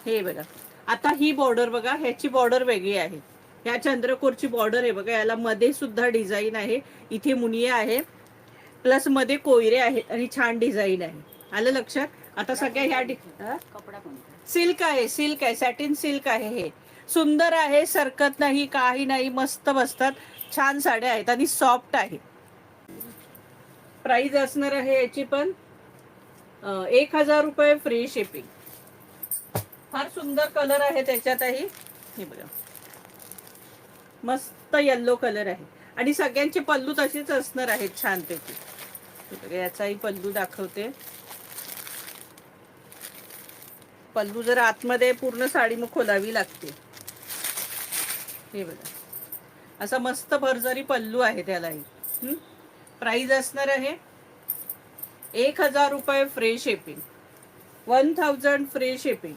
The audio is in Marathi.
हे बघा, आता ही बॉर्डर बघा, ह्याची बॉर्डर वेगळी आहे. ह्या चंद्रकोरची बॉर्डर आहे बघा, याला मध्ये सुद्धा डिझाईन आहे, इथे मुनिया आहे, प्लस मध्ये कोयरे आहेत आणि छान डिझाईन आहे. आलं लक्षात? आता सगळ्या ह्या सिल्क आहे, सिल्क आहे, सॅटिन सिल्क आहे. हे सुंदर आहे, सरकत नाही, काही नाही, मस्त बसतात, छान साड्या आहेत आणि सॉफ्ट आहे. प्राइस असणार आहे याची पण 1000 रुपये फ्री शिपिंग. फार सुंदर कलर आहे त्याच्यातही. हे बघा, मस्त येल्लो कलर आहे आणि सगळ्यांचे पल्लू तसेच असणार आहेत छानपैकी. हे बघा, याचाही पल्लू दाखवते. पल्लू जर आतमध्ये पूर्ण साडी मग खोलावी लागते. हे बघा, असा मस्त भरजरी पल्लू आहे त्यालाही. प्राइस असणार आहे 1000 रुपये फ्री शिपिंग, 1000 फ्री शिपिंग.